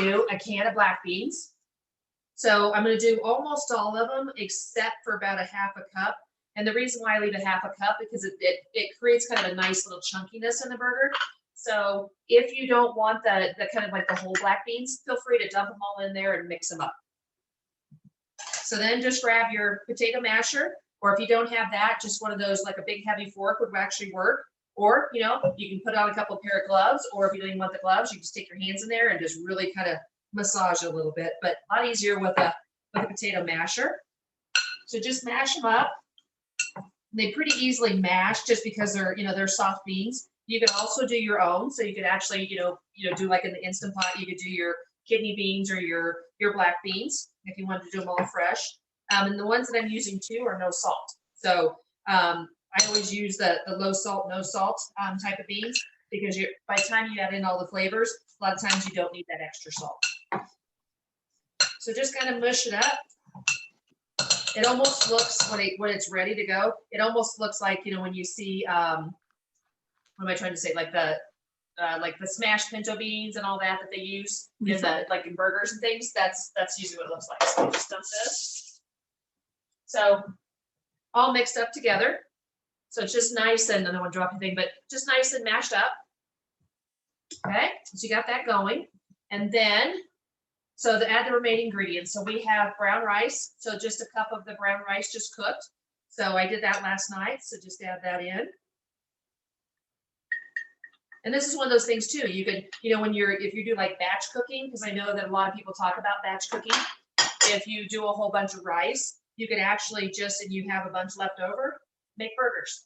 do a can of black beans. So I'm going to do almost all of them except for about a half a cup. And the reason why I leave a half a cup because it creates kind of a nice little chunkiness in the burger. So if you don't want the kind of like the whole black beans, feel free to dump them all in there and mix them up. So then just grab your potato masher, or if you don't have that, just one of those, like a big heavy fork would actually work. Or, you know, you can put on a couple pair of gloves, or if you don't even want the gloves, you just take your hands in there and just really kind of massage it a little bit, but a lot easier with a potato masher. So just mash them up. They pretty easily mash just because they're, you know, they're soft beans. You can also do your own. So you could actually, you know, do like in the Instant Pot, you could do your kidney beans or your black beans if you wanted to do them all fresh. And the ones that I'm using too are no salt. So I always use the low salt, no salt type of beans because by the time you add in all the flavors, a lot of times you don't need that extra salt. So just kind of mush it up. It almost looks, when it's ready to go, it almost looks like, you know, when you see, what am I trying to say? Like the smashed pinto beans and all that they use in in burgers and things. That's usually what it looks like. So just dump this. So all mixed up together. So it's just nice, and I don't want to drop anything, but just nice and mashed up. Okay, so you got that going. And then, so to add the remaining ingredients. So we have brown rice. So just a cup of the brown rice just cooked. So I did that last night. So just add that in. And this is one of those things too. You could, you know, if you do like batch cooking, because I know that a lot of people talk about batch cooking. If you do a whole bunch of rice, you could actually just, and you have a bunch left over, make burgers.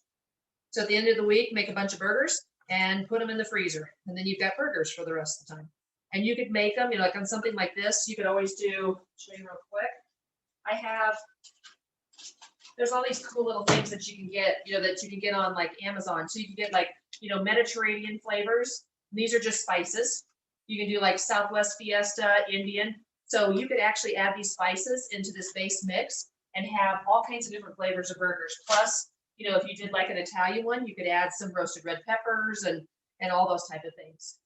So at the end of the week, make a bunch of burgers and put them in the freezer. And then you've got burgers for the rest of the time. And you could make them, you know, like on something like this, you could always do, show you real quick. There's all these cool little things that you can get, you know, that you can get on like Amazon. So you can get like, you know, Mediterranean flavors. These are just spices. You can do like Southwest Fiesta, Indian. So you could actually add these spices into this base mix and have all kinds of different flavors of burgers. Plus, you know, if you did like an Italian one, you could add some roasted red peppers and all those type of things.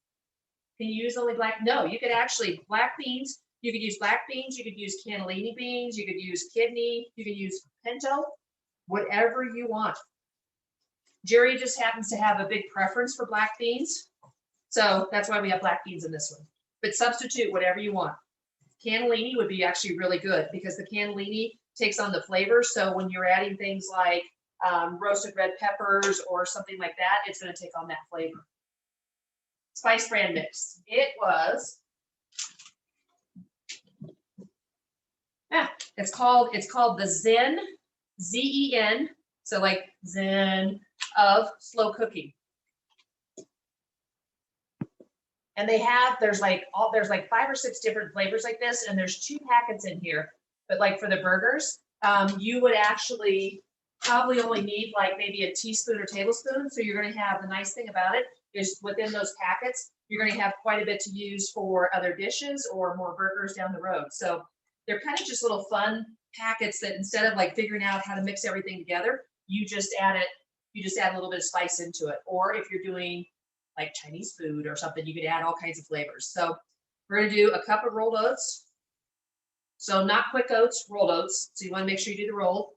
Can you use only black? No, you could actually, black beans, you could use black beans, you could use cannellini beans, you could use kidney, you could use pinto, whatever you want. Jerry just happens to have a big preference for black beans. So that's why we have black beans in this one. But substitute whatever you want. Cannellini would be actually really good because the cannellini takes on the flavor. So when you're adding things like roasted red peppers or something like that, it's going to take on that flavor. Spice brand mix. It was, it's called the Zen, Z-E-N, so like Zen of slow cooking. And there's like 5 or 6 different flavors like this, and there's 2 packets in here. But like for the burgers, you would actually probably only need like maybe a teaspoon or tablespoon. So you're going to have, the nice thing about it is within those packets, you're going to have quite a bit to use for other dishes or more burgers down the road. So they're kind of just little fun packets that instead of like figuring out how to mix everything together, you just add a little bit of spice into it. Or if you're doing like Chinese food or something, you could add all kinds of flavors. So we're going to do a cup of rolled oats. So not quick oats, rolled oats. So you want to make sure you do the rolled.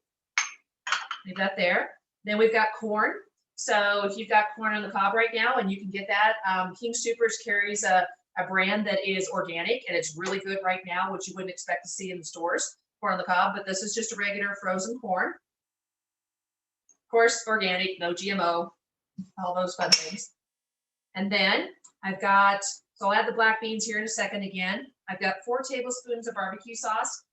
Leave that there. Then we've got corn. So if you've got corn on the cob right now, and you can get that, King Soopers carries a brand that is organic, and it's really good right now, which you wouldn't expect to see in the stores, corn on the cob, but this is just a regular frozen corn. Of course, organic, no GMO, all those fun things. And then so I'll add the black beans here in a second again. I've got 4 tablespoons of barbecue sauce.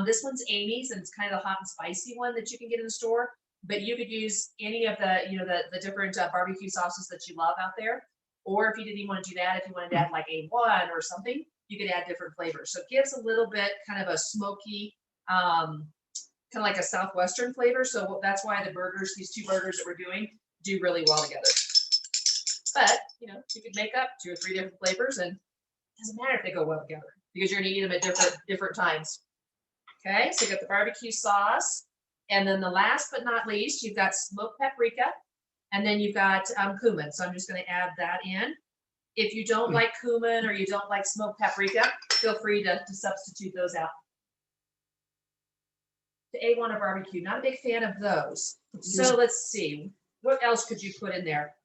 This one's Amy's, and it's kind of the hot and spicy one that you can get in the store, but you could use any of the, you know, the different barbecue sauces that you love out there. Or if you didn't even want to do that, if you wanted to add like A1 or something, you could add different flavors. So it gives a little bit kind of a smoky, kind of like a Southwestern flavor. So that's why these 2 burgers that we're doing do really well together. But, you know, you could make up 2 or 3 different flavors, and it doesn't matter if they go well together because you're going to eat them at different times. Okay, so you got the barbecue sauce. And then the last but not least, you've got smoked paprika, and then you've got cumin. So I'm just going to add that in. If you don't like cumin or you don't like smoked paprika, feel free to substitute those out. The A1 or barbecue, not a big fan of those. So let's see, what else could you put in there?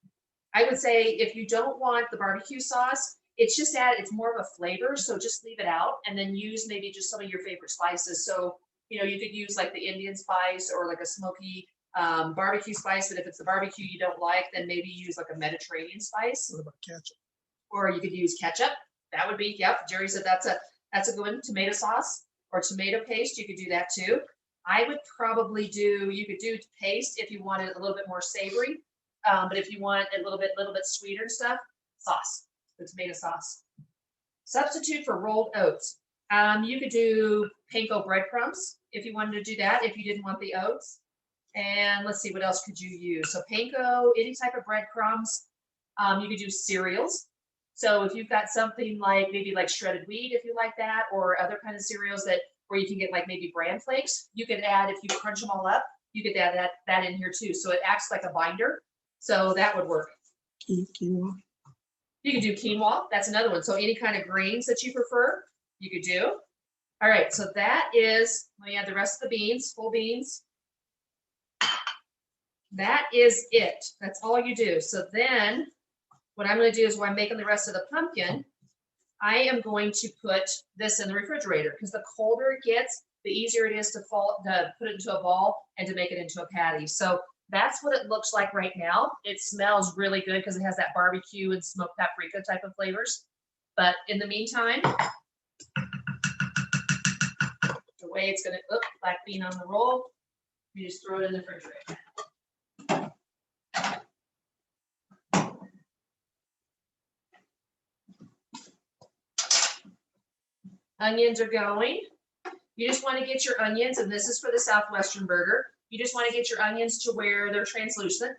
I would say if you don't want the barbecue sauce, it's just it's more of a flavor, so just leave it out and then use maybe just some of your favorite spices. So, you know, you could use like the Indian spice or like a smoky barbecue spice, but if it's the barbecue you don't like, then maybe use like a Mediterranean spice. What about ketchup? Or you could use ketchup. That would be, yep, Jerry said that's a good one. Tomato sauce or tomato paste, you could do that too. I would probably you could do paste if you wanted a little bit more savory. But if you want a little bit sweeter stuff, sauce, the tomato sauce. Substitute for rolled oats. You could do panko breadcrumbs if you wanted to do that, if you didn't want the oats. And let's see, what else could you use? So panko, any type of breadcrumbs. You could do cereals. So if you've got something like maybe like shredded wheat, if you like that, or other kind of cereals where you can get like maybe bran flakes, you could add, if you crunch them all up, you could add that in here too. So it acts like a binder. So that would work. Quinoa. You could do quinoa. That's another one. So any kind of grains that you prefer, you could do. All right. So that is, let me add the rest of the beans, whole beans. That is it. That's all you do. So then what I'm going to do is while I'm making the rest of the pumpkin, I am going to put this in the refrigerator because the colder it gets, the easier it is to put it into a ball and to make it into a patty. So that's what it looks like right now. It smells really good because it has that barbecue and smoked paprika type of flavors. But in the meantime, the way it's going to, black bean on the roll, you just throw it in the refrigerator. Onions are going. You just want to get your onions, and this is for the Southwestern burger. You just want to get your onions to where they're translucent.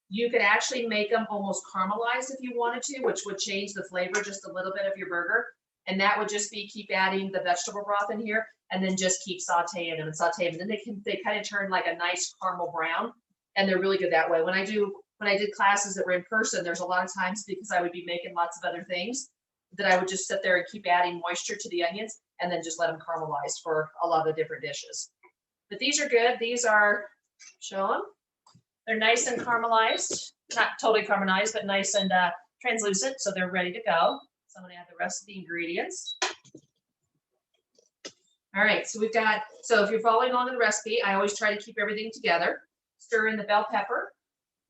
You could actually make them almost caramelized if you wanted to, which would change the flavor just a little bit of your burger. And that would just be keep adding the vegetable broth in here and then just keep sauteing them and sauteing them. And then they kind of turn like a nice caramel brown, and they're really good that way. When I did classes that were in person, there's a lot of times because I would be making lots of other things that I would just sit there and keep adding moisture to the onions and then just let them caramelize for a lot of the different dishes. But these are good. These are, show them. They're nice and caramelized, not totally caramelized, but nice and translucent. So they're ready to go. So I'm going to add the rest of the ingredients. All right, so so if you're following along in the recipe, I always try to keep everything together. Stir in the bell pepper,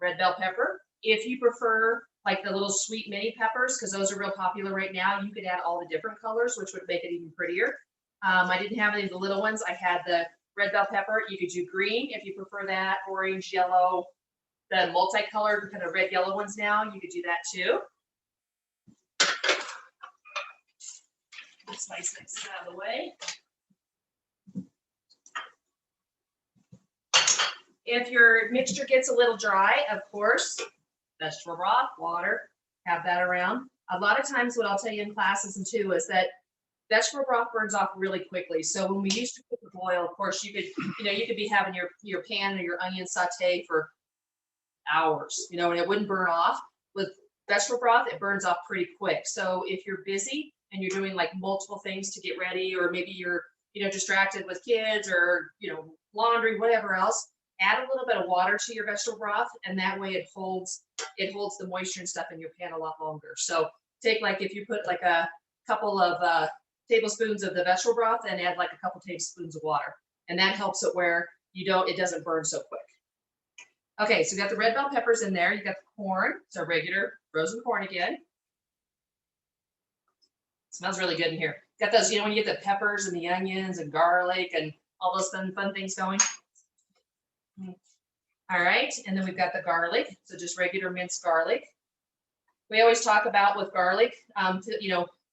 red bell pepper. If you prefer like the little sweet mini peppers, because those are real popular right now, you could add all the different colors, which would make it even prettier. I didn't have any of the little ones. I had the red bell pepper. You could do green if you prefer that, orange, yellow, the multicolored kind of red, yellow ones now. You could do that too. Slice this out of the way. If your mixture gets a little dry, of course, vegetable broth, water, have that around. A lot of times what I'll tell you in classes and too is that vegetable broth burns off really quickly. So when we used to cook with oil, of course, you could be having your pan or your onion saute for hours, and it wouldn't burn off. With vegetable broth, it burns off pretty quick. So if you're busy and you're doing like multiple things to get ready, or maybe you're, distracted with kids or, laundry, whatever else, add a little bit of water to your vegetable broth, and that way it holds the moisture and stuff in your pan a lot longer. So take if you put like a couple of tablespoons of the vegetable broth and add like a couple tablespoons of water, and that helps it where it doesn't burn so quick. Okay, so you got the red bell peppers in there. You got the corn, so regular frozen corn again. Smells really good in here. Got those, when you get the peppers and the onions and garlic and all those fun things going. All right, and then we've got the garlic, so just regular minced garlic. We always talk about with garlic,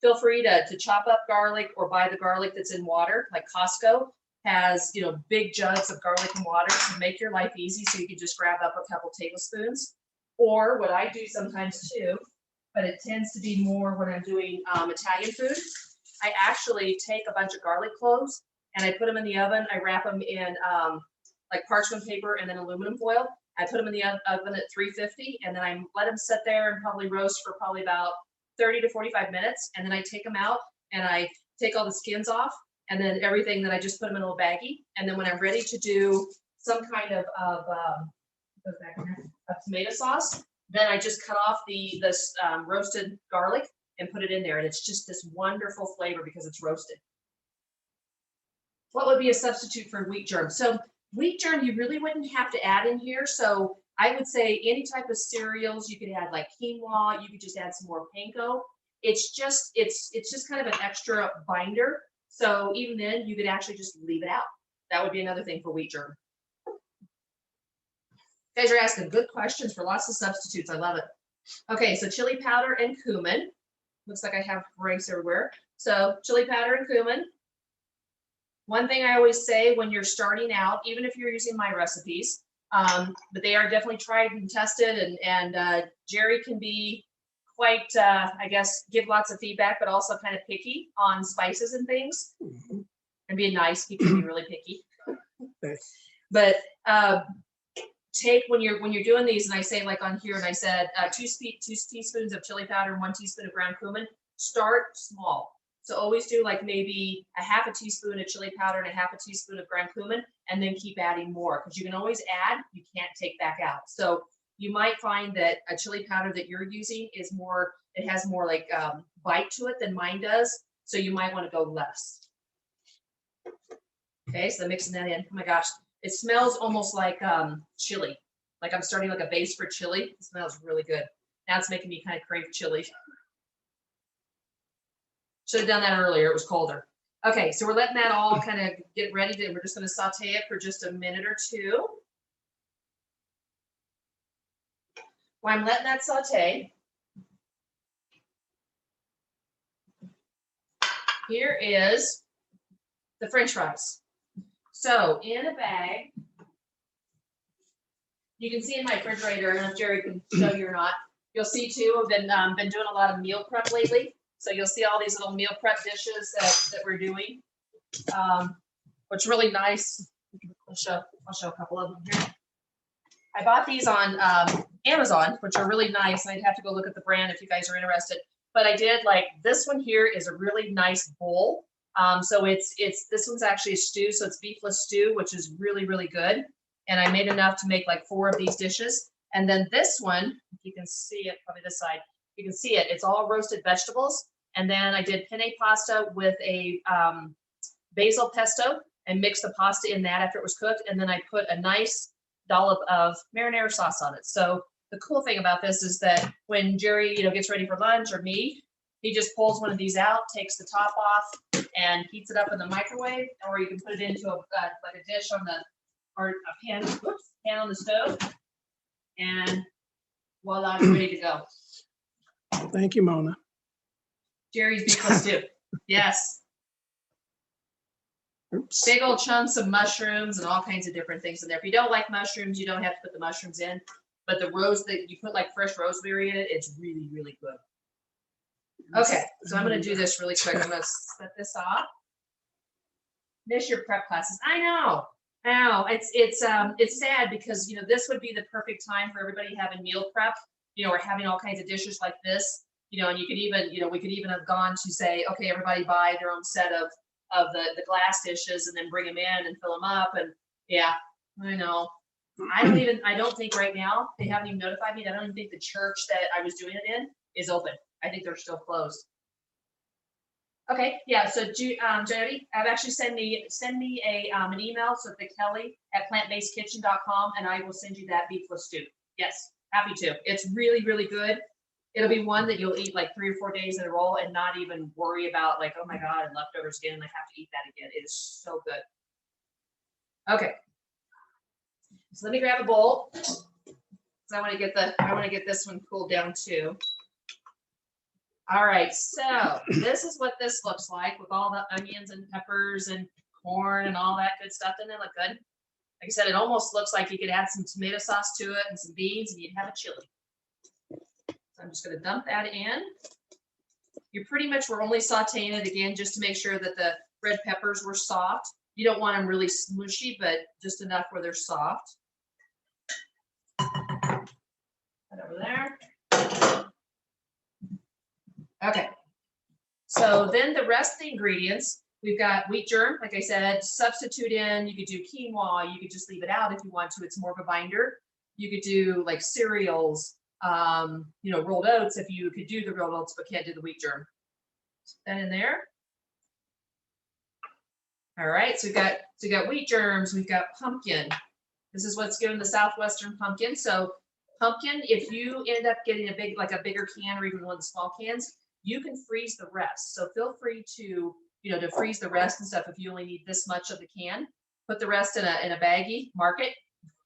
feel free to chop up garlic or buy the garlic that's in water. Like Costco has, big jugs of garlic and water to make your life easy, so you can just grab up a couple tablespoons. Or what I do sometimes too, but it tends to be more when I'm doing Italian food, I actually take a bunch of garlic cloves and I put them in the oven. I wrap them in like parchment paper and then aluminum foil. I put them in the oven at 350, and then I let them sit there and probably roast for about 30 to 45 minutes, and then I take them out and I take all the skins off, and then everything that I just put them in a little baggie. And then when I'm ready to do some kind of tomato sauce, then I just cut off this roasted garlic and put it in there, and it's just this wonderful flavor because it's roasted. What would be a substitute for wheat germ? So wheat germ, you really wouldn't have to add in here. So I would say any type of cereals, you could add like quinoa, you could just add some more panko. It's just kind of an extra binder. So even then you could actually just leave it out. That would be another thing for wheat germ. You guys are asking good questions for lots of substitutes. I love it. Okay, so chili powder and cumin. Looks like I have rice everywhere. So chili powder and cumin. One thing I always say when you're starting out, even if you're using my recipes, but they are definitely tried and tested, and Jerry can be quite, I guess, give lots of feedback, but also kind of picky on spices and things. And being nice, he can be really picky. But take when you're doing these, and I say like on here, and I said 2 teaspoons of chili powder and 1 teaspoon of ground cumin. Start small. So always do like maybe a half a teaspoon of chili powder and a half a teaspoon of ground cumin, and then keep adding more, because you can always add, you can't take back out. So you might find that a chili powder that you're using is more, it has more like bite to it than mine does. So you might want to go less. Okay, so mixing that in. Oh my gosh, it smells almost like chili. Like I'm starting like a base for chili. It smells really good. Now it's making me kind of crave chili. Should have done that earlier, it was colder. Okay, so we're letting that all kind of get ready to, we're just going to saute it for just a minute or two. While I'm letting that saute, here is the French fries. So in a bag, you can see in my refrigerator, I don't know if Jerry can show you or not, you'll see too, I've been doing a lot of meal prep lately. So you'll see all these little meal prep dishes that we're doing. What's really nice, I'll show a couple of them here. I bought these on Amazon, which are really nice. I'd have to go look at the brand if you guys are interested. But I did like this one here is a really nice bowl. So it's this one's actually a stew, so it's beefless stew, which is really, really good. And I made enough to make like 4 of these dishes. And then this one, if you can see it, probably this side, you can see it. It's all roasted vegetables. And then I did penne pasta with a basil pesto and mixed the pasta in that after it was cooked. And then I put a nice dollop of marinara sauce on it. So the cool thing about this is that when Jerry, gets ready for lunch, or me, he just pulls one of these out, takes the top off, and heats it up in the microwave. Or you can put it into like a dish on the, or a pan, pan on the stove, and voila, it's ready to go. Thank you, Mona. Jerry's beefless stew. Yes. Oops. Big old chunks of mushrooms and all kinds of different things in there. If you don't like mushrooms, you don't have to put the mushrooms in. But the rose that you put like fresh rosemary in it, it's really, really good. Okay, so I'm going to do this really quick. I'm going to set this off. Miss your prep classes. I know. It's sad because this would be the perfect time for everybody having meal prep. Or having all kinds of dishes like this. And you could even, we could even have gone to say, okay, everybody buy their own set of the glass dishes and then bring them in and fill them up. And yeah, I know. I don't think right now, they haven't even notified me. I don't even think the church that I was doing it in is open. I think they're still closed. Okay, yeah, so Jody, I've actually send me an email, so the Kelly@plantbasedkitchen.com, and I will send you that beefless stew. Yes, happy to. It's really, really good. It'll be one that you'll eat like 3 or 4 days in a row and not even worry about like, oh my God, and leftovers again, I have to eat that again. It is so good. Okay. So let me grab a bowl. So I want to get this one cooled down too. All right, so this is what this looks like with all the onions and peppers and corn and all that good stuff. Doesn't it look good? Like I said, it almost looks like you could add some tomato sauce to it and some beans and you'd have a chili. So I'm just going to dump that in. We're only sauteing it again just to make sure that the red peppers were soft. You don't want them really smushy, but just enough where they're soft. Put over there. Okay. So then the rest of the ingredients, we've got wheat germ, like I said, substitute in, you could do quinoa, you could just leave it out if you want to, it's more of a binder. You could do like cereals, rolled oats if you could do the rolled oats but can't do the wheat germ. Put that in there. All right, so we got wheat germs, we've got pumpkin. This is what's given the Southwestern pumpkin. So pumpkin, if you end up getting a bigger can or even one of the small cans, you can freeze the rest. So feel free to, to freeze the rest and stuff if you only need this much of the can. Put the rest in a baggie, mark it,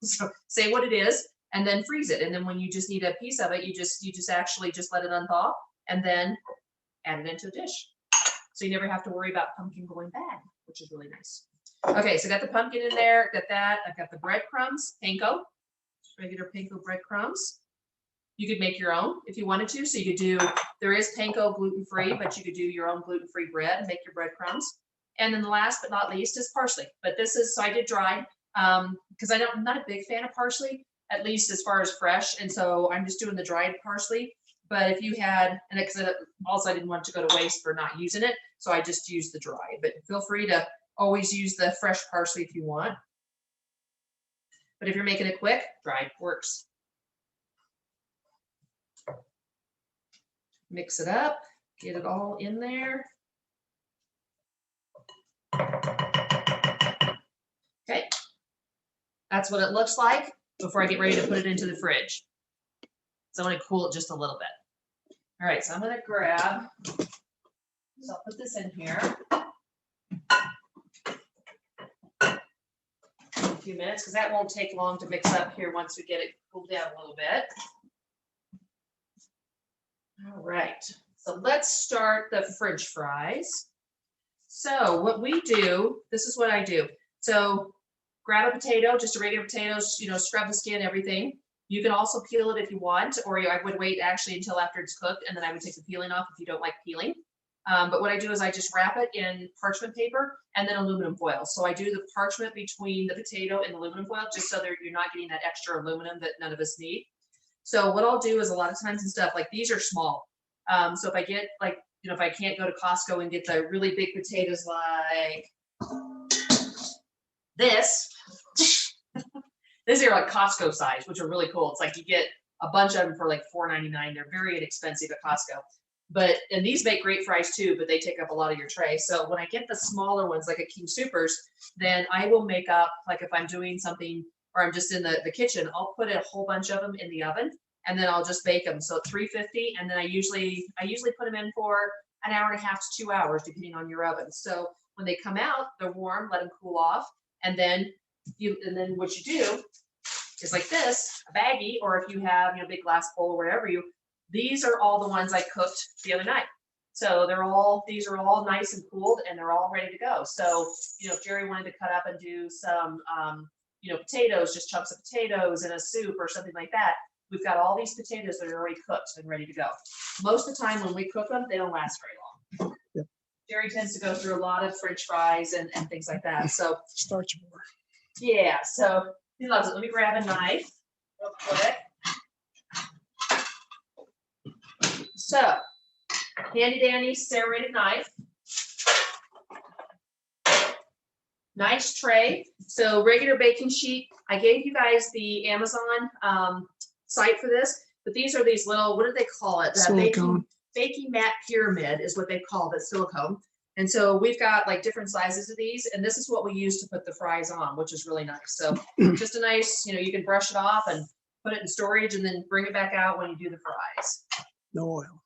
so say what it is, and then freeze it. And then when you just need a piece of it, you just actually just let it unthaw and then add it into a dish. So you never have to worry about pumpkin going bad, which is really nice. Okay, so I got the pumpkin in there, got that. I've got the breadcrumbs, panko, regular panko breadcrumbs. You could make your own if you wanted to. So you could do, there is panko gluten-free, but you could do your own gluten-free bread and make your breadcrumbs. And then the last but not least is parsley. But this is, so I did dry, because I'm not a big fan of parsley, at least as far as fresh. And so I'm just doing the dried parsley. But if you had, and because also I didn't want to go to waste for not using it, so I just used the dried. But feel free to always use the fresh parsley if you want. But if you're making it quick, dried works. Mix it up, get it all in there. Okay, that's what it looks like before I get ready to put it into the fridge. So I'm going to cool it just a little bit. All right, so I'm going to grab, so I'll put this in here. A few minutes, because that won't take long to mix up here once we get it cooled down a little bit. All right, so let's start the French fries. So what we do, this is what I do. So grab a potato, just a regular potato, scrub the skin, everything. You can also peel it if you want, or I would wait actually until after it's cooked, and then I would take the peeling off if you don't like peeling. But what I do is I just wrap it in parchment paper and then aluminum foil. So I do the parchment between the potato and the aluminum foil, just so you're not getting that extra aluminum that none of us need. So what I'll do is a lot of times and stuff, like these are small. So if I get if I can't go to Costco and get the really big potatoes like this, these are like Costco size, which are really cool. It's like you get a bunch of them for like $4.99. They're very inexpensive at Costco. And these make great fries too, but they take up a lot of your tray. So when I get the smaller ones, like at King Soopers, then I will make up, like if I'm doing something or I'm just in the kitchen, I'll put a whole bunch of them in the oven and then I'll just bake them. So 350, and then I usually put them in for an hour and a half to 2 hours, depending on your oven. So when they come out, they're warm, let them cool off, and then what you do is like this, a baggie, or if you have big glass bowl or wherever these are all the ones I cooked the other night. So these are all nice and cooled and they're all ready to go. So, if Jerry wanted to cut up and do some, potatoes, just chunks of potatoes in a soup or something like that, we've got all these potatoes that are already cooked and ready to go. Most of the time when we cook them, they don't last very long. Yep. Jerry tends to go through a lot of French fries and things like that. So Starch more. yeah, so he loves it. Let me grab a knife real quick. So, handy dandy serrated knife. Nice tray. So regular baking sheet. I gave you guys the Amazon site for this, but these are these little, what do they call it? Silicone. Baking mat pyramid is what they call the silicone. And so we've got like different sizes of these, and this is what we use to put the fries on, which is really nice. So just a nice, you can brush it off and put it in storage and then bring it back out when you do the fries. No oil.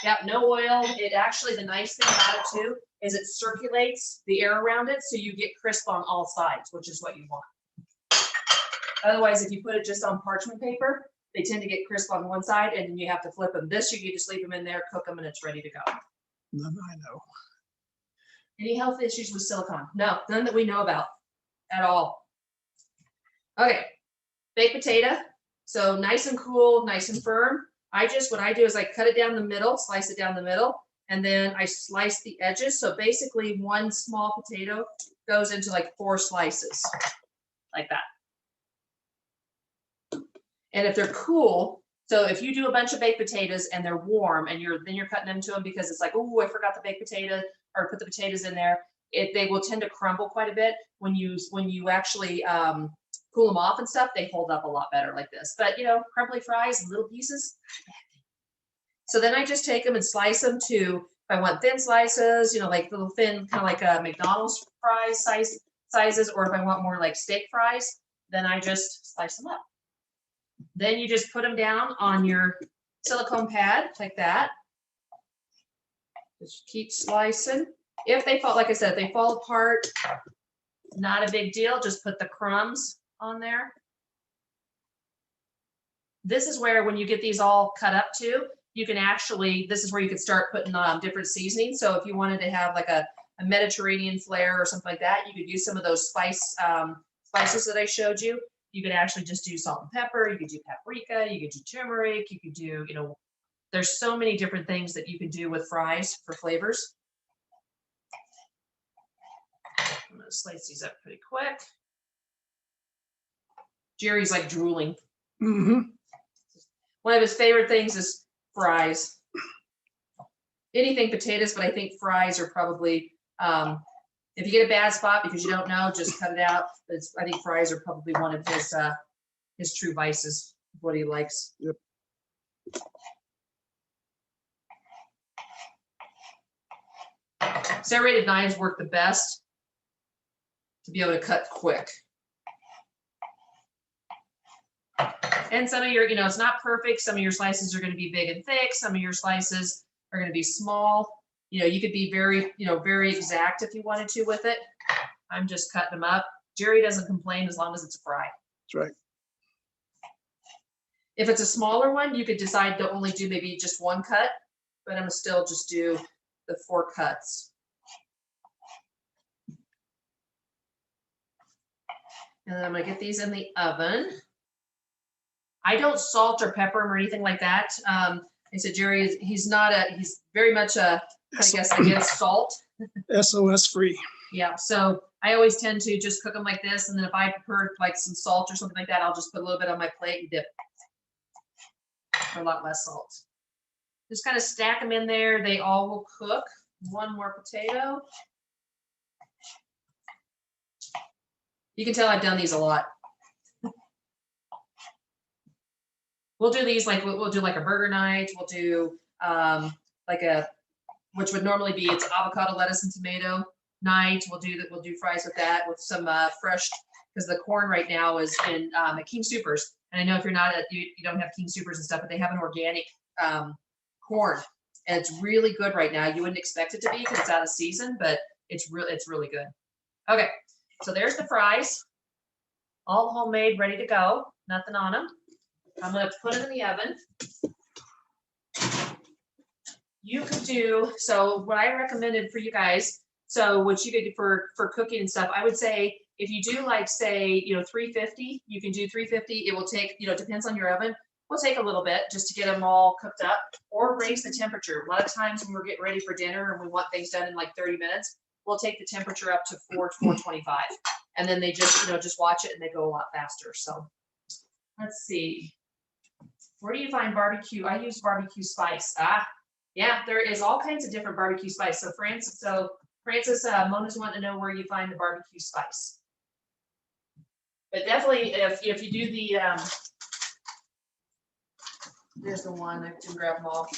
Yep, no oil. It actually, the nice thing about it too, is it circulates the air around it, so you get crisp on all sides, which is what you want. Otherwise, if you put it just on parchment paper, they tend to get crisp on one side and then you have to flip them. This, you can just leave them in there, cook them, and it's ready to go. None I know. Any health issues with silicone? No, none that we know about at all. Okay, baked potato. So nice and cool, nice and firm. What I do is I cut it down the middle, slice it down the middle, and then I slice the edges. So basically one small potato goes into like 4 slices, like that. And if they're cool, So if you do a bunch of baked potatoes and they're warm and then you're cutting into them because it's like, oh, I forgot the baked potato or put the potatoes in there, they will tend to crumble quite a bit. When you actually cool them off and stuff, they hold up a lot better like this. But you know, crumbly fries in little pieces. So then I just take them and slice them to, if I want thin slices, you know, like little thin, kind of like a McDonald's fries sizes, or if I want more like steak fries, then I just slice them up. Then you just put them down on your silicone pad like that. Just keep slicing. If they fall, like I said, if they fall apart, not a big deal. Just put the crumbs on there. This is where, when you get these all cut up too, you can actually, this is where you can start putting different seasonings. So if you wanted to have like a Mediterranean flair or something like that, you could use some of those spices that I showed you. You could actually just do salt and pepper. You could do paprika. You could do turmeric. You could do, you know, there's so many different things that you can do with fries for flavors. I'm going to slice these up pretty quick. Jerry's like drooling. Mm-hmm. One of his favorite things is fries. Anything potatoes, but I think fries are probably, if you get a bad spot because you don't know, just cut it out. I think fries are probably one of his true vices, what he likes. Yep. Serrated knives work the best to be able to cut quick. And some of your, you know, it's not perfect. Some of your slices are going to be big and thick. Some of your slices are going to be small. You know, you could be very, you know, very exact if you wanted to with it. I'm just cutting them up. Jerry doesn't complain as long as it's a fry. That's right. If it's a smaller one, you could decide to only do maybe just one cut, but I'm gonna still just do the 4 cuts. And then I'm gonna get these in the oven. I don't salt or pepper them or anything like that. I said Jerry he's very much I guess against salt. SOS free. Yeah, so I always tend to just cook them like this, and then if I prefer like some salt or something like that, I'll just put a little bit on my plate and dip for a lot less salt. Just kind of stack them in there. They all will cook. One more potato. You can tell I've done these a lot. We'll do these like we'll do like a burger night. We'll do which would normally be it's avocado, lettuce, and tomato night. We'll do fries with that with some fresh, because the corn right now is in at King Soopers. And I know if you're not you don't have King Soopers and stuff, but they have an organic corn, and it's really good right now. You wouldn't expect it to be because it's out of season, but it's really good. Okay, so there's the fries, all homemade, ready to go, nothing on them. I'm going to put them in the oven. You could do, so what I recommended for you guys, so what you could do for cooking and stuff, I would say if you do like say, 350, you can do 350. It will take, depends on your oven. Will take a little bit just to get them all cooked up, or raise the temperature. A lot of times when we're getting ready for dinner and we want things done in like 30 minutes, we'll take the temperature up to 425, and then they just watch it and they go a lot faster. So let's see. Where do you find barbecue? I use barbecue spice. Yeah, there is all kinds of different barbecue spice. So Francis, Mona's wanting to know where you find the barbecue spice. But definitely, if you do the, there's the one, I can grab them all.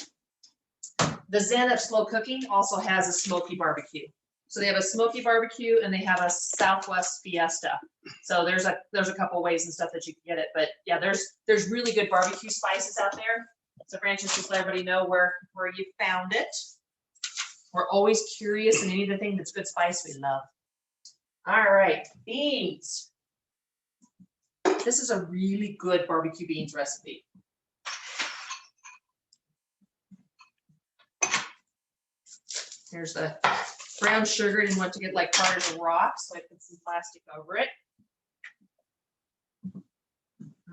The Zen of Slow Cooking also has a smoky barbecue. So they have a smoky barbecue and they have a Southwest Fiesta. So there's a couple ways and stuff that you can get it. But yeah, there's really good barbecue spices out there. So Francis, just let everybody know where you found it. We're always curious, and anything that's good spice we love. All right, beans. This is a really good barbecue beans recipe. Here's the brown sugar. Didn't want to get like hard as a rock, so I put some plastic over it.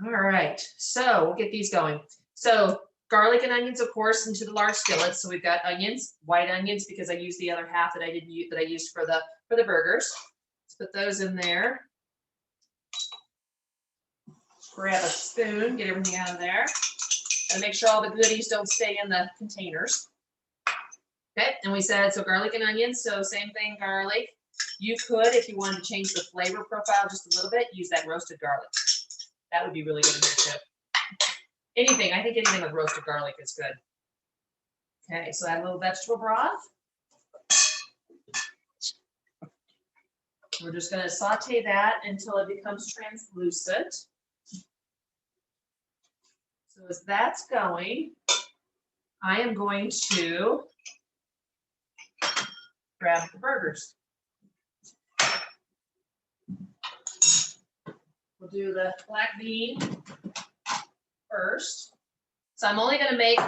All right, so we'll get these going. So garlic and onions, of course, into the large skillet. So we've got onions, white onions, because I used the other half that I didn't use, that I used for the burgers. Let's put those in there. Grab a spoon, get everything out of there. And make sure all the goodies don't stay in the containers. Okay, and we said, so garlic and onions, so same thing, garlic. You could, if you wanted to change the flavor profile just a little bit, use that roasted garlic. That would be really good in here too. Anything, I think anything with roasted garlic is good. Okay, so add a little vegetable broth. We're just gonna saute that until it becomes translucent. So as that's going, I am going to grab the burgers. We'll do the black bean first. So I'm only gonna make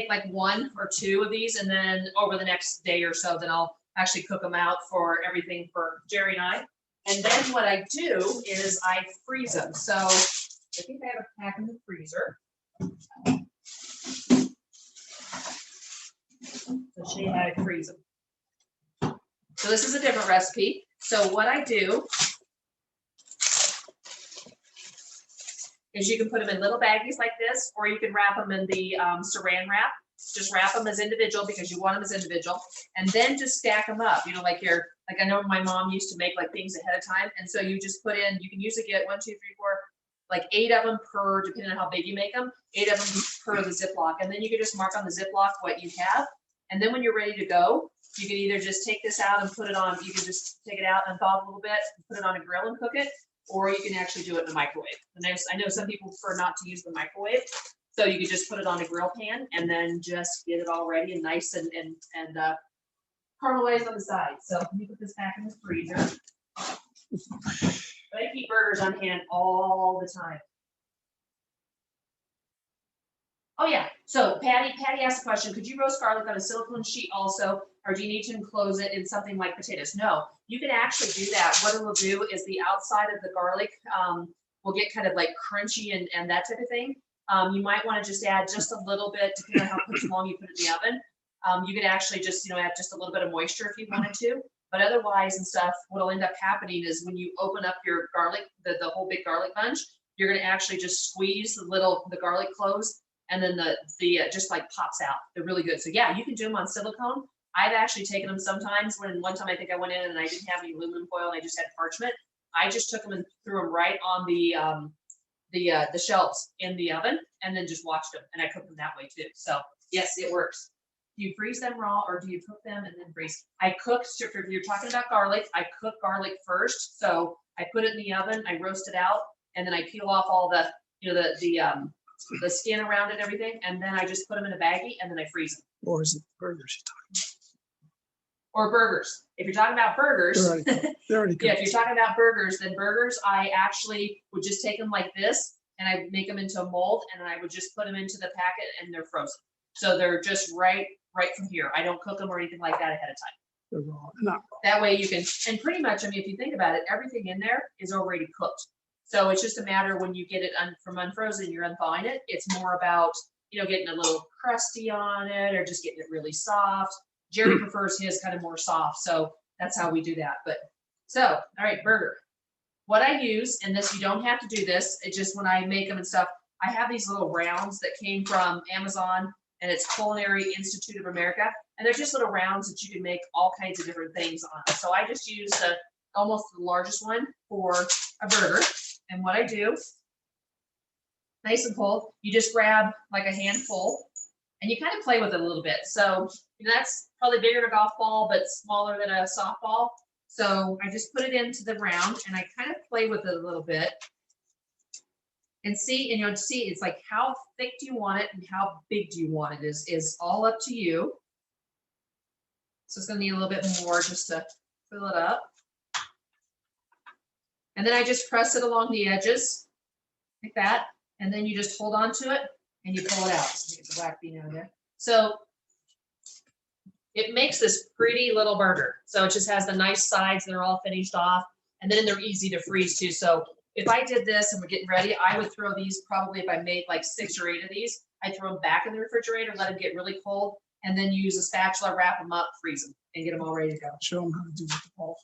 like 1 or 2 of these, and then over the next day or so, then I'll actually cook them out for everything for Jerry and I. And then what I do is I freeze them. So I think I have a pack in the freezer. So show you how to freeze them. So this is a different recipe. So what I do is you can put them in little baggies like this, or you can wrap them in the saran wrap. Just wrap them as individual because you want them as individual, and then just stack them up. You know, like I know my mom used to make like things ahead of time, and so you just put in. You can usually get 1, 2, 3, 4, like 8 of them per, depending on how big you make them. 8 of them per the Ziploc, and then you can just mark on the Ziploc what you have, and then when you're ready to go, you can either just take this out and put it on. You can just take it out and thaw it a little bit, and put it on a grill and cook it, or you can actually do it in the microwave. And I know some people prefer not to use the microwave. So you could just put it on a grill pan and then just get it all ready and nice and caramelized on the side. So let me put this back in the freezer. But I keep burgers on hand all the time. Oh yeah, so Patty asked a question, could you roast garlic on a silicone sheet also, or do you need to enclose it in something like potatoes? No, you can actually do that. What it will do is the outside of the garlic will get kind of like crunchy and that type of thing. You might want to just add just a little bit, depending on how long you put it in the oven. You could actually just, add just a little bit of moisture if you wanted to. But otherwise and stuff, what'll end up happening is when you open up your garlic, the whole big garlic bunch, you're going to actually just squeeze the garlic cloves, and then the just like pops out. They're really good. So yeah, you can do them on silicone. I've actually taken them sometimes. One time I think I went in and I didn't have any aluminum foil and I just had parchment. I just took them and threw them right on the shelves in the oven, and then just watched them, and I cook them that way too. So yes, it works. Do you freeze them raw, or do you cook them and then freeze? I cook, if you're talking about garlic, I cook garlic first. So I put it in the oven, I roast it out, and then I peel off all the skin around it and everything, and then I just put them in a baggie, and then I freeze them. Or is it burgers you're talking Or burgers. If you're talking about burgers, They're already yeah, good. if you're talking about burgers, then burgers, I actually would just take them like this, and I make them into a mold, and I would just put them into the packet, and they're frozen. So they're just right from here. I don't cook them or anything like that ahead of time. They're raw, not raw. That way you can, and pretty much, I mean, if you think about it, everything in there is already cooked. So it's just a matter when you get it from unfrozen, you're unthawing it. It's more about, getting a little crusty on it or just getting it really soft. Jerry prefers his kind of more soft. So that's how we do that. But so, all right, burger. What I use, and this, you don't have to do this. It's just when I make them and stuff, I have these little rounds that came from Amazon, and it's Culinary Institute of America. And they're just little rounds that you can make all kinds of different things on. So I just use almost the largest one for a burger. And what I do, nice and full, you just grab like a handful and you kind of play with it a little bit. So that's probably bigger than a golf ball, but smaller than a softball. So I just put it into the round and I kind of play with it a little bit. And see, and you'll see, it's like, how thick do you want it and how big do you want it is all up to you. So it's gonna need a little bit more just to fill it up. And then I just press it along the edges like that. And then you just hold on to it and you pull it out. Get the black bean out of there. So it makes this pretty little burger. So it just has the nice sides that are all finished off. And then they're easy to freeze too. So if I did this and we're getting ready, I would throw these probably, if I made like 6 or 8 of these, I'd throw them back in the refrigerator, let them get really cold, and then use a spatula, wrap them up, freeze them, and get them all ready to go. Show them how to do it with the ball.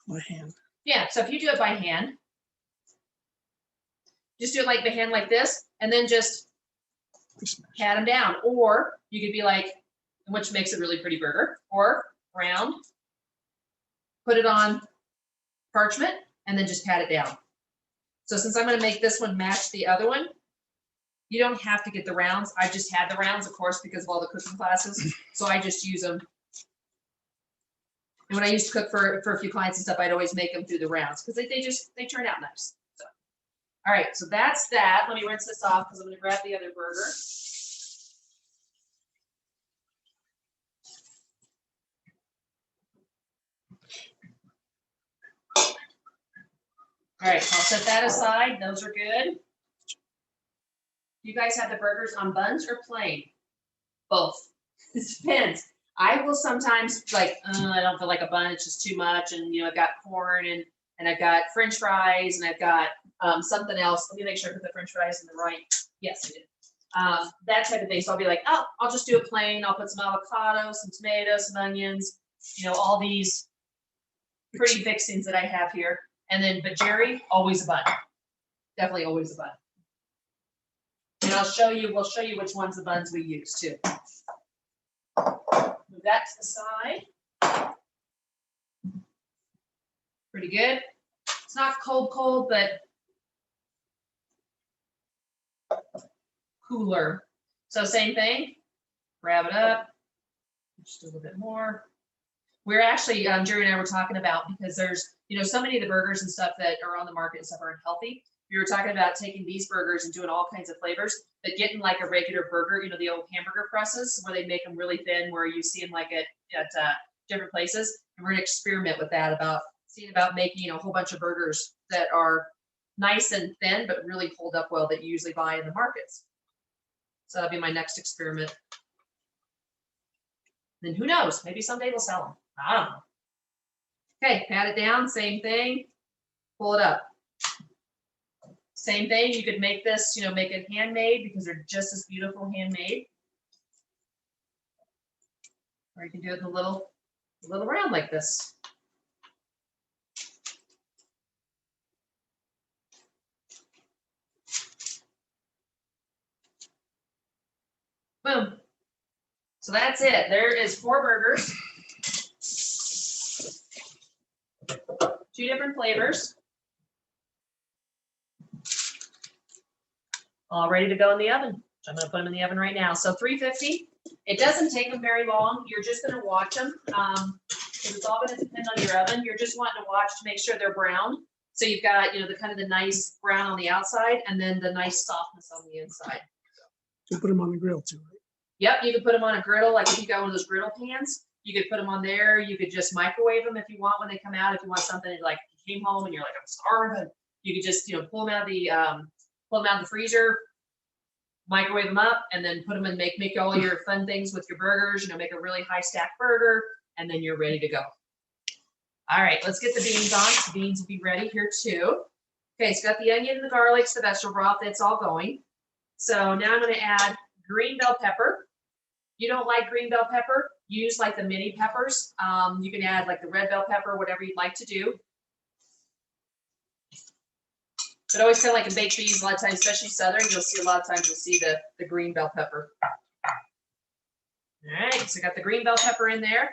My hand. Yeah, so if you do it by hand, just do it like by hand like this, and then just pat them down. Or you could be like, which makes a really pretty burger, or round, put it on parchment, and then just pat it down. So since I'm gonna make this one match the other one, you don't have to get the rounds. I just had the rounds, of course, because of all the cooking classes. So I just use them. And when I used to cook for a few clients and stuff, I'd always make them do the rounds because they turn out nice. So, all right, so that's that. Let me rinse this off because I'm gonna grab the other burger. All right, I'll set that aside. Those are good. You guys have the burgers on buns or plain? Both. It depends. I will sometimes like, I don't feel like a bun, it's just too much. And I've got corn and I've got French fries and I've got something else. Let me make sure I put the French fries in the right. Yes, I did. That type of thing. So I'll be like, oh, I'll just do it plain. I'll put some avocado, some tomatoes, some onions, all these pretty fixings that I have here. And then, but Jerry, always a bun. Definitely always a bun. And we'll show you which ones the buns we use too. Move that to the side. Pretty good. It's not cold, but cooler. So same thing, wrap it up, just a little bit more. We're actually, Jerry and I were talking about, because there's, so many of the burgers and stuff that are on the market and stuff aren't healthy. We were talking about taking these burgers and doing all kinds of flavors, but getting like a regular burger, the old hamburger presses where they make them really thin, where you see them like at different places. And we're gonna experiment with that, seeing about making a whole bunch of burgers that are nice and thin, but really hold up well, that you usually buy in the markets. So that'll be my next experiment. Then who knows? Maybe someday we'll sell them. I don't know. Okay, pat it down, same thing. Pull it up. Same thing, you could make this, make it handmade because they're just as beautiful handmade. Or you can do it in a little round like this. Boom. So that's it. There is 4 burgers. 2 different flavors. All ready to go in the oven. So I'm going to put them in the oven right now. So 350. It doesn't take them very long. You're just going to watch them. Because it's all going to depend on your oven. You're just wanting to watch to make sure they're brown. So you've got, the kind of the nice brown on the outside and then the nice softness on the inside. You put them on the grill too, right? Yep, you could put them on a griddle. Like if you got one of those griddle pans, you could put them on there. You could just microwave them if you want when they come out. If you want something like you came home and you're like, I'm starving, you could just, pull them out of the freezer, microwave them up, and then put them in, make all your fun things with your burgers, make a really high stack burger, and then you're ready to go. All right, let's get the beans on. The beans will be ready here too. Okay, so got the onion and the garlic, the vegetable broth, that's all going. So now I'm gonna add green bell pepper. You don't like green bell pepper, use like the mini peppers. You can add like the red bell pepper, whatever you'd like to do. But always kind of like in baked beans, a lot of times, especially Southern, you'll see the green bell pepper. All right, so I got the green bell pepper in there.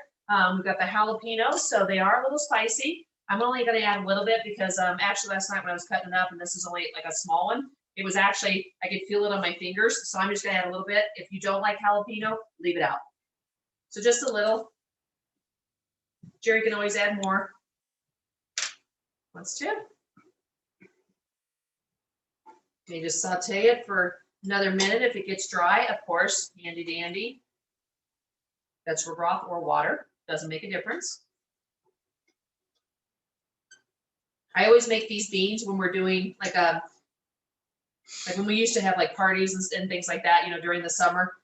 We've got the jalapenos, so they are a little spicy. I'm only going to add a little bit because actually last night when I was cutting it up, and this is only like a small one, it was actually, I could feel it on my fingers, so I'm just going to add a little bit. If you don't like jalapeno, leave it out. So just a little. Jerry can always add more. Wants to. You just saute it for another minute. If it gets dry, of course, handy dandy. Vegetable broth or water, doesn't make a difference. I always make these beans when we're doing like when we used to have like parties and things like that, during the summer.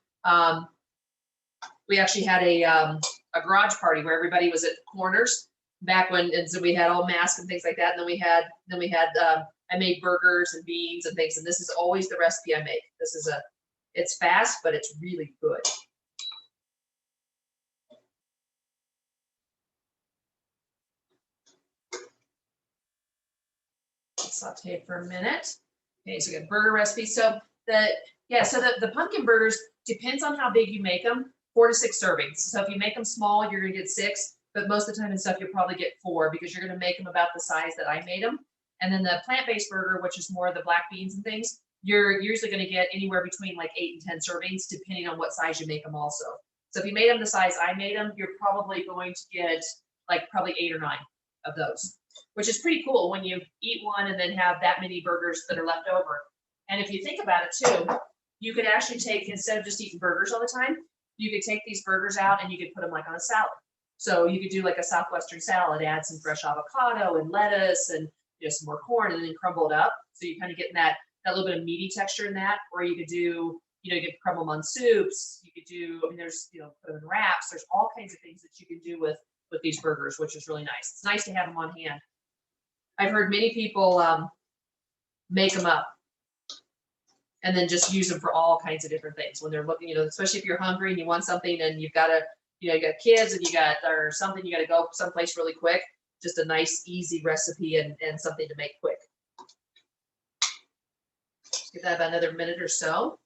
We actually had a garage party where everybody was at Corners back when, and so we had all masks and things like that. And then we had I made burgers and beans and things, and this is always the recipe I make. It's fast, but it's really good. Saute it for a minute. Okay, so we got burger recipe. So Yeah, so the pumpkin burgers depends on how big you make them, 4 to 6 servings. So if you make them small, you're gonna get 6, but most of the time and stuff, you'll probably get 4 because you're gonna make them about the size that I made them. And then the plant-based burger, which is more of the black beans and things, you're usually gonna get anywhere between like 8 and 10 servings, depending on what size you make them also. So if you made them the size I made them, you're probably going to get like probably 8 or 9 of those, which is pretty cool when you eat one and then have that many burgers that are left over. And if you think about it too, you could actually take, instead of just eating burgers all the time, you could take these burgers out and you could put them like on a salad. So you could do like a Southwestern salad, add some fresh avocado and lettuce and some more corn and then crumble it up. So you kind of get that little bit of meaty texture in that. Or you could do, you could crumble them on soups. You could do, I mean, there's, put them in wraps. There's all kinds of things that you can do with these burgers, which is really nice. It's nice to have them on hand. I've heard many people make them up and then just use them for all kinds of different things when they're looking, especially if you're hungry and you want something and you've got to, you got kids and or something, you got to go someplace really quick. Just a nice, easy recipe and something to make quick. Give that about another minute or so.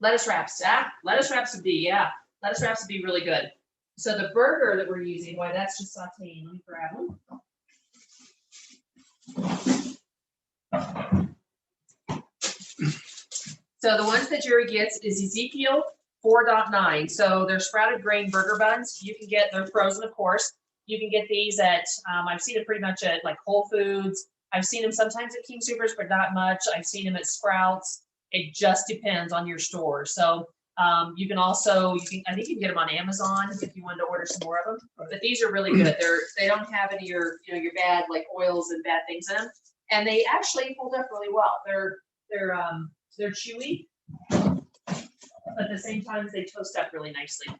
Lettuce wraps. Lettuce wraps would be, lettuce wraps would be really good. So the burger that we're using, why that's just sauteing. Let me grab one. So the ones that Jerry gets is Ezekiel 4.9. So they're sprouted grain burger buns. You can get, they're frozen, of course. You can get these at, I've seen it pretty much at like Whole Foods. I've seen them sometimes at King Soopers, but not much. I've seen them at Sprouts. It just depends on your store. So you can also, I think you can get them on Amazon if you wanted to order some more of them. But these are really good. They don't have any of your, your bad like oils and bad things in them, and they actually hold up really well. They're chewy, but at the same time they toast up really nicely.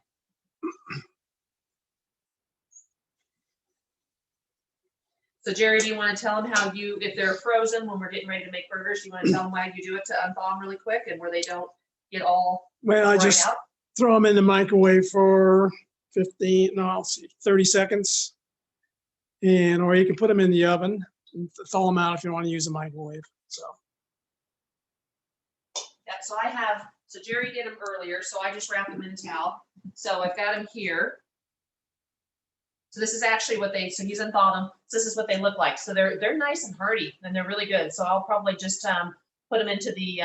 So Jerry, do you want to tell them how if they're frozen when we're getting ready to make burgers, do you want to tell them why you do it to unthaw them really quick and where they don't get all Well, I just throw them in the microwave for 30 seconds. Or you can put them in the oven and thaw them out if you want to use a microwave. So. Yeah, so Jerry did them earlier, so I just wrapped them in a towel. So I've got them here. So this is actually what so he's unthawed them. So this is what they look like. So they're nice and hearty and they're really good. So I'll probably just put them into the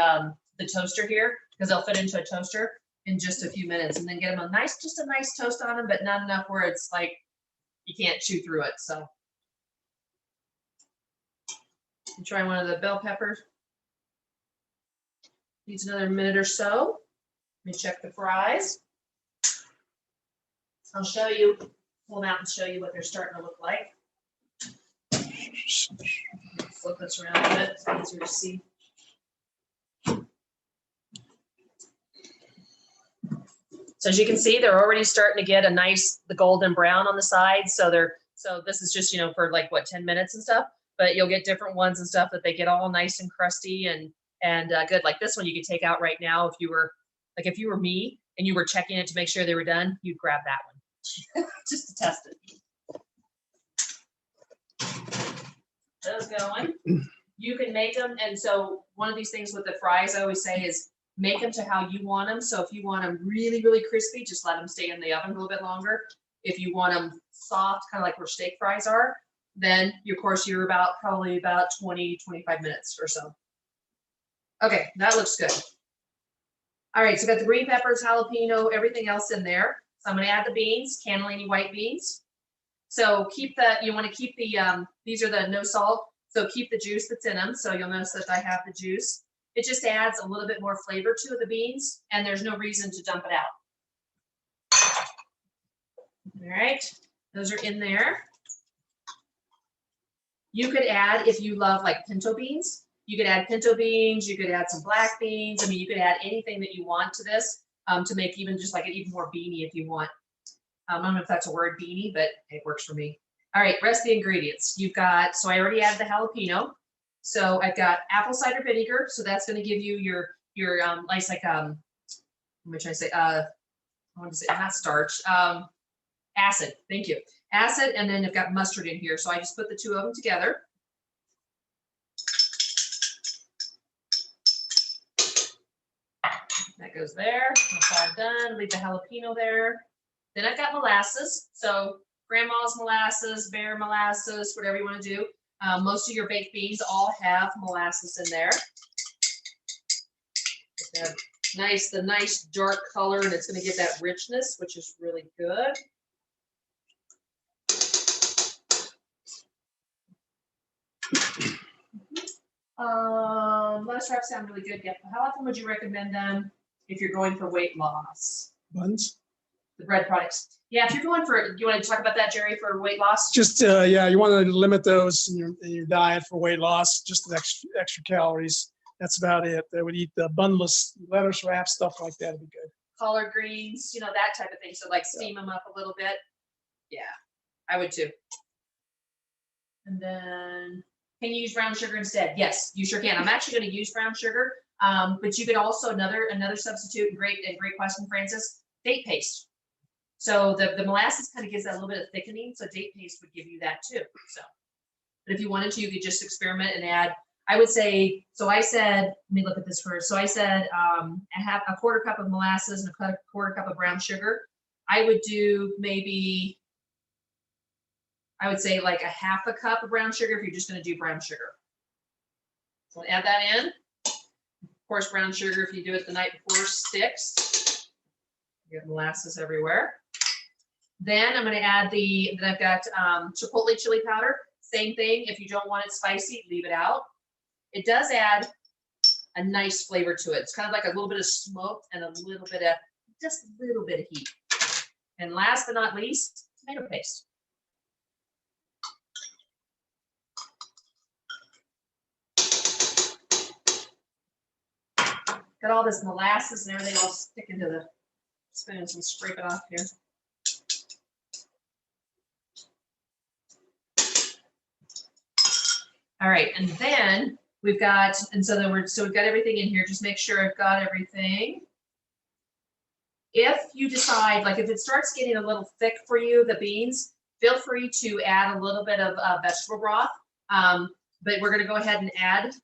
toaster here because they'll fit into a toaster in just a few minutes and then get them just a nice toast on them, but not enough where it's like you can't chew through it. So you try one of the bell peppers. Needs another minute or so. Let me check the fries. I'll show you, pull them out and show you what they're starting to look like. Flip this around a bit, it's easier to see. So as you can see, they're already starting to get the golden brown on the sides. So this is just, for like what, 10 minutes and stuff, but you'll get different ones and stuff that they get all nice and crusty and good. Like this one you could take out right now if you were me and you were checking it to make sure they were done, you'd grab that one just to test it. Those going. You can make them, and so one of these things with the fries I always say is make them to how you want them. So if you want them really, really crispy, just let them stay in the oven a little bit longer. If you want them soft, kind of like where steak fries are, then of course you're probably about 20, 25 minutes or so. Okay, that looks good. All right, so got the green peppers, jalapeno, everything else in there. So I'm going to add the beans, cannellini white beans. So you want to keep these are the no salt. So keep the juice that's in them. So you'll notice that I have the juice. It just adds a little bit more flavor to the beans, and there's no reason to dump it out. All right, those are in there. You could add, if you love like pinto beans, you could add pinto beans, you could add some black beans. I mean, you could add anything that you want to this to make even just like an even more beanie if you want. I don't know if that's a word, beanie, but it works for me. All right, rest of the ingredients. So I already added the jalapeno. So I've got apple cider vinegar. So that's going to give you your nice what should I say? I want to say not starch, acid. Thank you. Acid, and then I've got mustard in here. So I just put the two of them together. That goes there. That's all done. Leave the jalapeno there. Then I've got molasses. So grandma's molasses, bear molasses, whatever you want to do. Most of your baked beans all have molasses in there. The nice dark color, and it's going to give that richness, which is really good. Lettuce wraps sound really good. Yeah. How often would you recommend them if you're going for weight loss? Buns. The bread products. Yeah, if you're going for, you want to talk about that, Jerry, for weight loss? Just yeah, you want to limit those in your diet for weight loss. Just the extra calories. That's about it. They would eat the bunless lettuce wrap, stuff like that would be good. Collard greens, that type of thing. So like steam them up a little bit. Yeah, I would too. And then, can you use brown sugar instead? Yes, you sure can. I'm actually going to use brown sugar, but you could also another substitute. Great question, Francis. Date paste. So the molasses kind of gives that a little bit of thickening. So date paste would give you that too. So, but if you wanted to, you could just experiment and add. I would say, so I said, let me look at this first. So I said I have a quarter cup of molasses and a quarter cup of brown sugar. I would do maybe, I would say like a half a cup of brown sugar if you're just going to do brown sugar. So add that in. Of course, brown sugar, if you do it the night before, sticks. You have molasses everywhere. Then I'm going to add then I've got chipotle chili powder. Same thing. If you don't want it spicy, leave it out. It does add a nice flavor to it. It's kind of like a little bit of smoke and just a little bit of heat. And last but not least, tomato paste. Got all this molasses and everything all stick into the spoons and scrape it off here. All right, and then we've got, so we've got everything in here. Just make sure I've got everything. If you decide, like if it starts getting a little thick for you, the beans, feel free to add a little bit of vegetable broth. But we're gonna go ahead and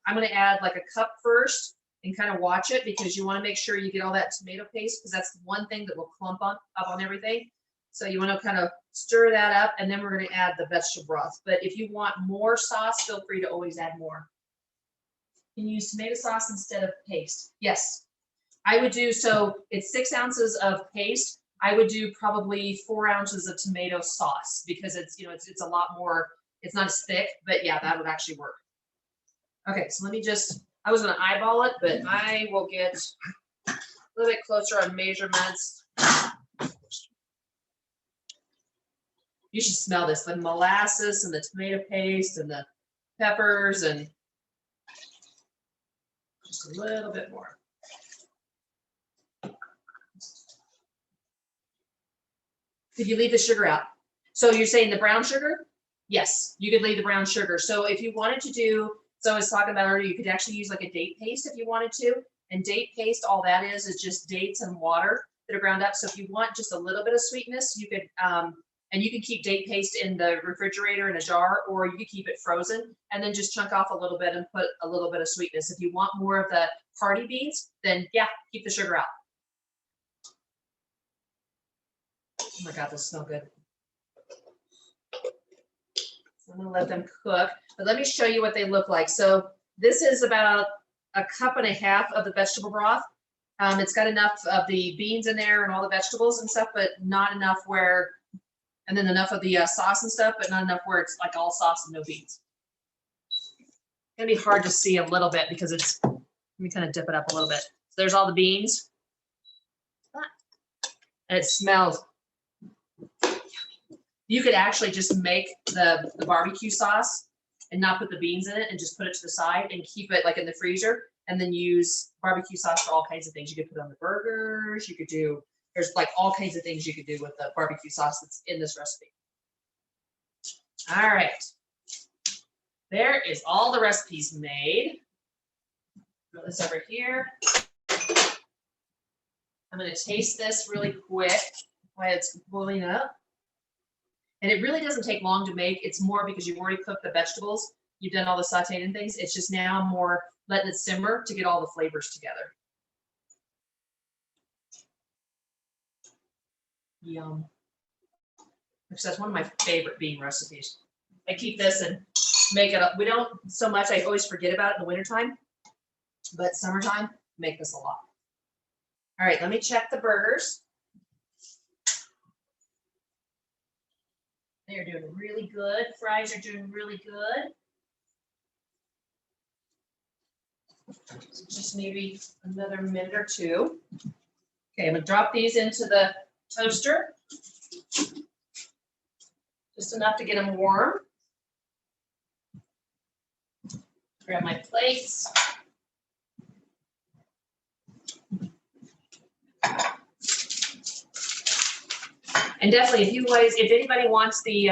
I'm gonna add like a cup first and kind of watch it because you wanna make sure you get all that tomato paste because that's the one thing that will clump up on everything. So you wanna kind of stir that up and then we're gonna add the vegetable broth. But if you want more sauce, feel free to always add more. You can use tomato sauce instead of paste. Yes, I would do, so it's 6 ounces of paste. I would do probably 4 ounces of tomato sauce because it's a lot more, it's not as thick, but yeah, that would actually work. Okay, so let me I was gonna eyeball it, but I will get a little bit closer on measurements. You should smell this, the molasses and the tomato paste and the peppers and just a little bit more. Could you leave the sugar out? So you're saying the brown sugar? Yes, you could leave the brown sugar. So if you wanted to do, so I was talking about earlier, you could actually use like a date paste if you wanted to. And date paste, all that is just dates and water that are ground up. So if you want just a little bit of sweetness, you could, and you can keep date paste in the refrigerator in a jar, or you could keep it frozen and then just chunk off a little bit and put a little bit of sweetness. If you want more of the party beans, then yeah, keep the sugar out. Oh my God, those smell good. So I'm gonna let them cook, but let me show you what they look like. So this is about 1.5 cups of the vegetable broth. It's got enough of the beans in there and all the vegetables and stuff, but not enough where, and then enough of the sauce and stuff, but not enough where it's like all sauce and no beans. It's gonna be hard to see a little bit because let me kind of dip it up a little bit. So there's all the beans. And it smells. You could actually just make the barbecue sauce and not put the beans in it and just put it to the side and keep it like in the freezer and then use barbecue sauce for all kinds of things. You could put it on the burgers, there's like all kinds of things you could do with the barbecue sauce that's in this recipe. All right, there is all the recipes made. Throw this over here. I'm gonna taste this really quick while it's boiling up. And it really doesn't take long to make. It's more because you've already cooked the vegetables. You've done all the sauteing and things. It's just now more letting it simmer to get all the flavors together. Yum. That's one of my favorite bean recipes. I keep this and make it up. We don't so much, I always forget about it in the wintertime, but summertime, make this a lot. All right, let me check the burgers. They're doing really good. Fries are doing really good. So just maybe another minute or two. Okay, I'm gonna drop these into the toaster. Just enough to get them warm. Grab my plates. And definitely, if anybody wants the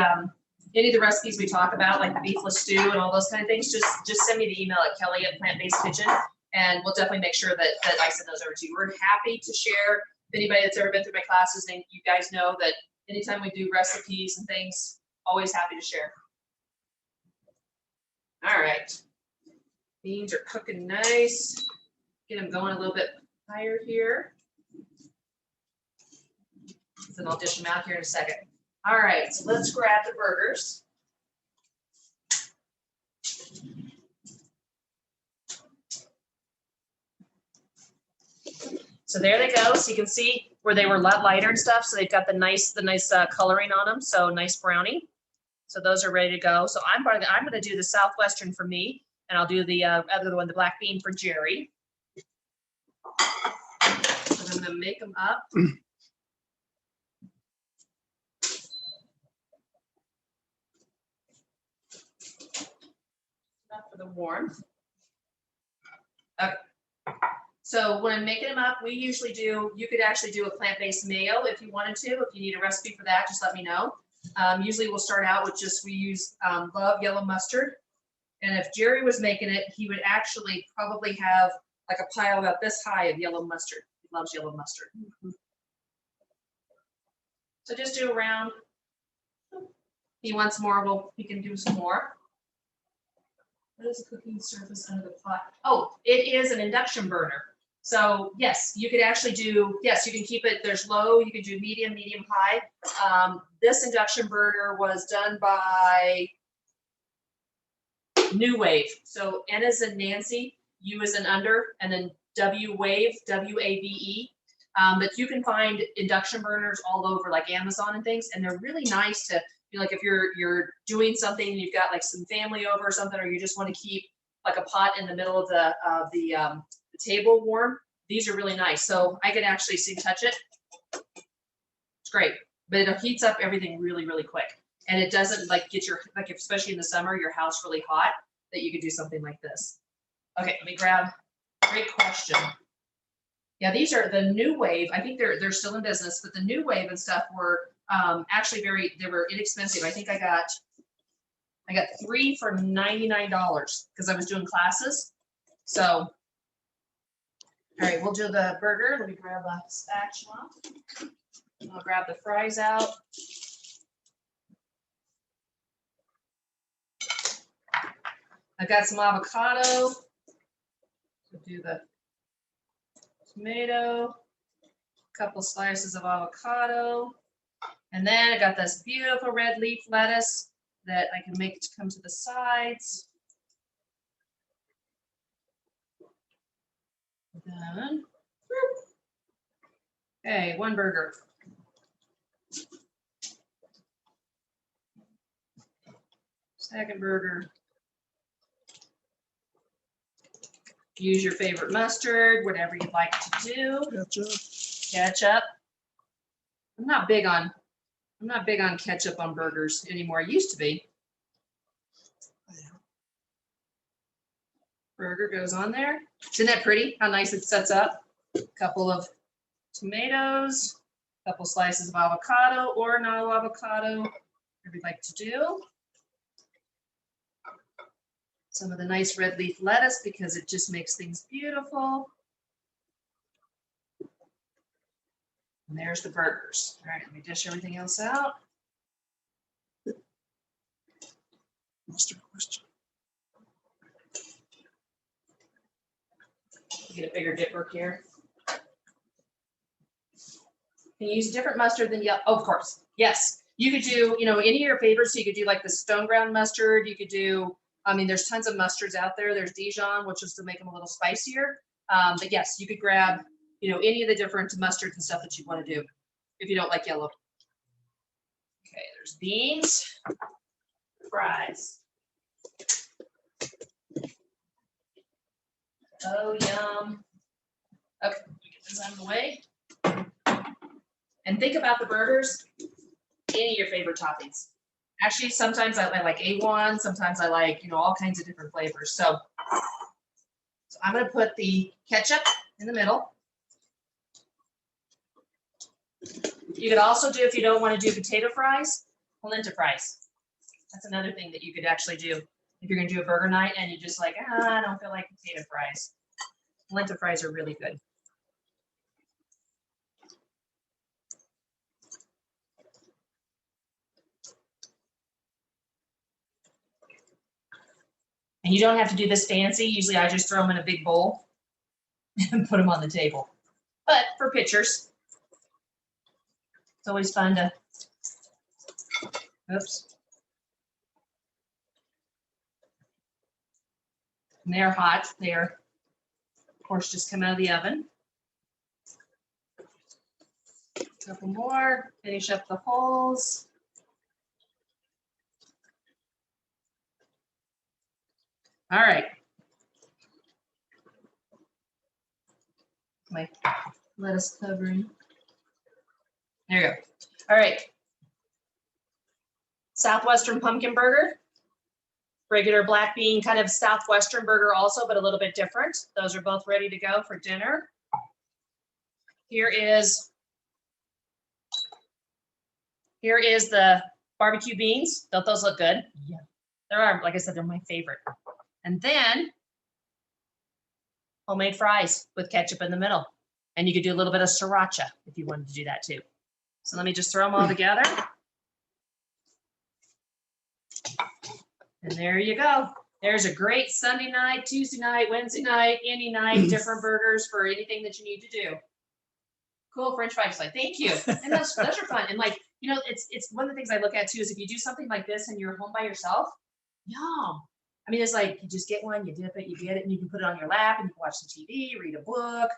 any of the recipes we talk about, like the beefless stew and all those kind of things, just send me the email at kelly@plantbasedkitchen, and we'll definitely make sure that I send those over to you. We're happy to share. If anybody that's ever been through my classes, and you guys know that anytime we do recipes and things, always happy to share. All right, beans are cooking nice. Get them going a little bit higher here. Then I'll dish them out here in a second. All right, so let's grab the burgers. So there they go. So you can see where they were a lot lighter and stuff. So they've got the nice coloring on them. So nice brownie. So those are ready to go. So I'm going to do the Southwestern for me, and I'll do the other one, the black bean, for Jerry. So I'm going to make them up. For the warmth. Okay. So when I'm making them up, we usually do, you could actually do a plant-based mayo if you wanted to. If you need a recipe for that, just let me know. Usually we'll start out with we use love yellow mustard. And if Jerry was making it, he would actually probably have like a pile about this high of yellow mustard. He loves yellow mustard. So just do around. If he wants more, he can do some more. What is the cooking surface under the pot? Oh, it is an induction burner. So yes, you could actually do, yes, you can keep it, there's low, you can do medium, medium, high. This induction burner was done by New Wave. So N as in Nancy, U as in under, and then W Wave, W-A-V-E. But you can find induction burners all over like Amazon and things, and they're really nice to, like if you're doing something and you've got like some family over or something, or you just want to keep like a pot in the middle of the table warm, these are really nice. So I can actually touch it. It's great, but it heats up everything really, really quick. And it doesn't like get your, like especially in the summer, your house really hot, that you could do something like this. Okay, let me grab, great question. Yeah, these are the New Wave. I think they're still in business, but the New Wave and stuff were actually they were inexpensive. I think I got 3 for $99 because I was doing classes. So, all right, we'll do the burger. Let me grab a spatula. I'll grab the fries out. I've got some avocado. So do the tomato, a couple slices of avocado. And then I got this beautiful red leaf lettuce that I can make to come to the sides. Done. Okay, one burger. Second burger. Use your favorite mustard, whatever you'd like to do. Ketchup. I'm not big on ketchup on burgers anymore. I used to be. Burger goes on there. Isn't that pretty? How nice it sets up. A couple of tomatoes, a couple slices of avocado or no avocado, whatever you'd like to do. Some of the nice red leaf lettuce because it just makes things beautiful. And there's the burgers. All right, let me dish everything else out. Mustard question. Get a bigger dipper here. Can you use a different mustard than yellow? Oh, of course. Yes. You could do, you know, any of your favorites. So you could do like the stone ground mustard. You could do, I mean, there's tons of mustards out there. There's Dijon, which is to make them a little spicier. But yes, you could grab, you know, any of the different mustards and stuff that you want to do if you don't like yellow. Okay, there's beans, fries. Oh, yum. Okay, let me get this out of the way. And think about the burgers, any of your favorite toppings. Actually, sometimes I like A1, sometimes I like, you know, all kinds of different flavors. So I'm going to put the ketchup in the middle. You could also do, if you don't want to do potato fries, polenta fries. That's another thing that you could actually do if you're going to do a burger night and you're just like, I don't feel like potato fries. Polenta fries are really good. And you don't have to do this fancy. Usually I just throw them in a big bowl and put them on the table. But for pictures, it's always fun to, oops. And they're hot. They're, of course, just come out of the oven. A couple more, finish up the holes. All right. My lettuce covering. There you go. All right. Southwestern pumpkin burger. Regular black bean, kind of Southwestern burger also, but a little bit different. Those are both ready to go for dinner. Here is the barbecue beans. Don't those look good? Yeah. There are, like I said, they're my favorite. And then homemade fries with ketchup in the middle. And you could do a little bit of sriracha if you wanted to do that too. So let me just throw them all together. And there you go. There's a great Sunday night, Tuesday night, Wednesday night, any night, different burgers for anything that you need to do. Cool French fries. Like, thank you. And those are fun. And like, you know, it's one of the things I look at too is if you do something like this and you're home by yourself, yum. I mean, it's like you just get one, you dip it, you get it, and you can put it on your lap and you can watch some TV, read a book,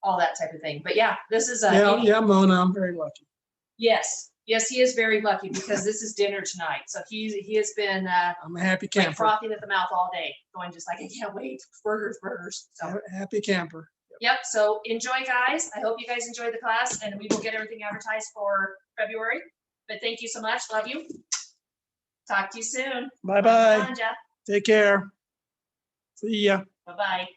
all that type of thing. But yeah, this is yeah, Mona, I'm very lucky. Yes, he is very lucky because this is dinner tonight. So he has been I'm a happy like camper. frothing at the mouth all day, going just like I can't wait, burgers. So Happy camper. yep. So enjoy, guys. I hope you guys enjoyed the class, and we will get everything advertised for February. But thank you so much. Love you. Talk to you soon. Bye bye. Bye, Jeff. Take care. See ya. Bye bye.